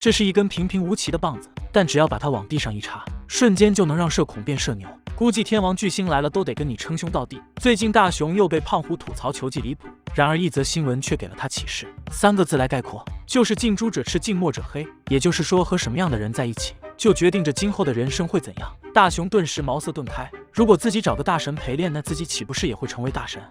这是一根平平无奇的棒子，但只要把它往地上一插，瞬间就能让社恐变社牛。估计天王巨星来了都得跟你称兄道弟。最近大雄又被胖虎吐槽球技离谱，然而一则新闻却给了他启示，3个字来概括，就是近朱者赤，近墨者黑。也就是说，和什么样的人在一起，就决定着今后的人生会怎样。大雄顿时茅塞顿开，如果自己找个大神陪练，那自己岂不是也会成为大神？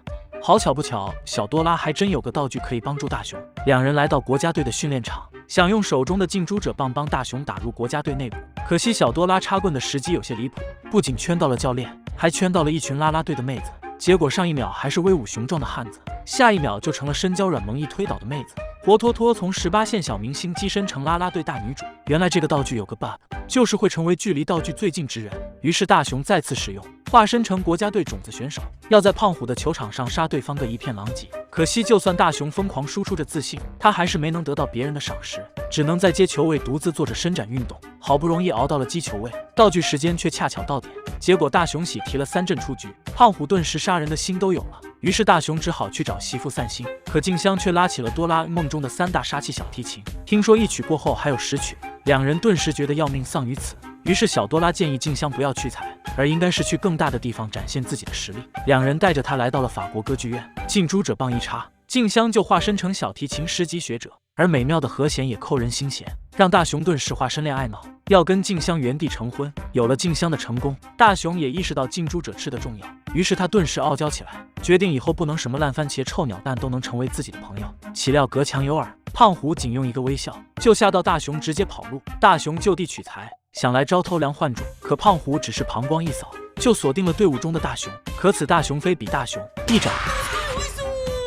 好巧不巧，小多拉还真有个道具可以帮助大雄。两人来到国家队的训练场，想用手中的近朱者棒帮大雄打入国家队内部。可惜小多拉插棍的时机有些离谱，不仅圈到了教练，还圈到了一群啦啦队的妹子。结果上一秒还是威武雄壮的汉子，下一秒就成了身娇软萌易推倒的妹子，活脱脱从18线小明星跻身成啦啦队大女主。原来这个道具有个 bug， 就是会成为距离道具最近之人。于是大雄再次使用，化身成国家队种子选手，要在胖虎的球场上杀对方个一片狼藉。可惜就算大雄疯狂输出着自信，他还是没能得到别人的赏识，只能在接球位独自做着伸展运动。好不容易熬到了击球位，道具时间却恰巧到点，结果大雄喜提了3阵出局，胖虎顿时杀人的心都有了。于是大雄只好去找媳妇散心，可静香却拉起了哆啦 A 梦中的3大杀器小提琴，听说1曲过后还有10曲，两人顿时觉得要命丧于此。于是小多拉建议静香不要屈才，而应该是去更大的地方展现自己的实力。两人带着他来到了法国歌剧院，近朱者棒一插，静香就化身成小提琴10级学者，而美妙的和弦也扣人心弦，让大雄顿时化身恋爱脑，要跟静香原地成婚。有了静香的成功，大雄也意识到近朱者赤的重要，于是他顿时傲娇起来，决定以后不能什么烂番茄臭鸟蛋都能成为自己的朋友。岂料隔墙有耳，胖虎仅用一个微笑就吓到大雄直接跑路。大雄就地取材，想来招偷梁换主，可胖虎只是膀胱一扫，就锁定了队伍中的大雄。可此大雄非彼大雄，一掌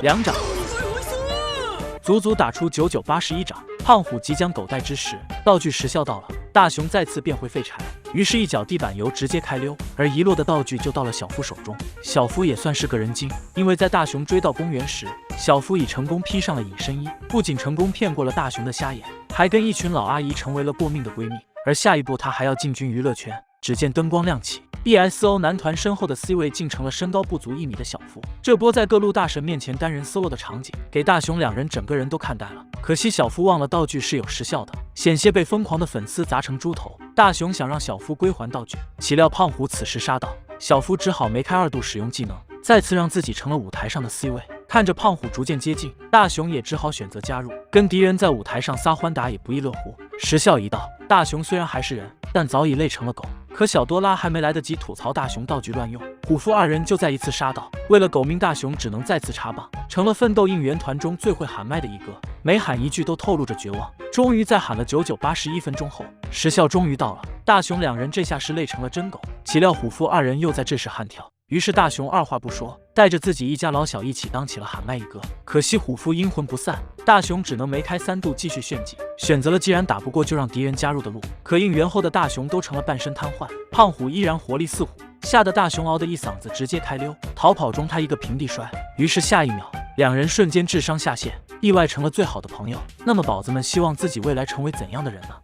2掌足足打出9981掌。胖虎即将狗带之时，道具时效到了，大雄再次变回废柴，于是一脚地板油直接开溜，而遗落的道具就到了小夫手中。小夫也算是个人精，因为在大雄追到公园时，小夫已成功披上了隐身衣，不仅成功骗过了大雄的瞎眼，还跟一群老阿姨成为了过命的闺蜜。而下一步他还要进军娱乐圈。只见灯光亮起， BSO 男团身后的 C 位竟成了身高不足1米的小夫。这波在各路大神面前单人 solo 的场景，给大雄两人整个人都看呆了。可惜小夫忘了道具是有时效的，险些被疯狂的粉丝砸成猪头。大雄想让小夫归还道具，岂料胖虎此时杀到，小夫只好梅开2度使用技能，再次让自己成了舞台上的 C 位。看着胖虎逐渐接近，大雄也只好选择加入，跟敌人在舞台上撒欢打也不亦乐乎。时效一到，大雄虽然还是人，但早已累成了狗。可小多拉还没来得及吐槽大雄道具乱用，虎父2人就再一次杀到。为了狗命，大雄只能再次插棒，成了奋斗应援团中最会喊麦的一个，每喊一句都透露着绝望。终于在喊了9981分钟后，时效终于到了，大雄两人这下是累成了真狗。岂料虎父2人又在这时悍跳，于是大雄二话不说，带着自己一家老小一起当起了喊麦一哥。可惜虎父阴魂不散，大雄只能梅开3度继续炫技，选择了既然打不过就让敌人加入的路。可应援后的大雄都成了半身瘫痪，胖虎依然活力似虎，吓得大雄嗷的一嗓子直接开溜。逃跑中他一个平地摔，于是下一秒两人瞬间智商下线，意外成了最好的朋友。那么宝子们希望自己未来成为怎样的人呢？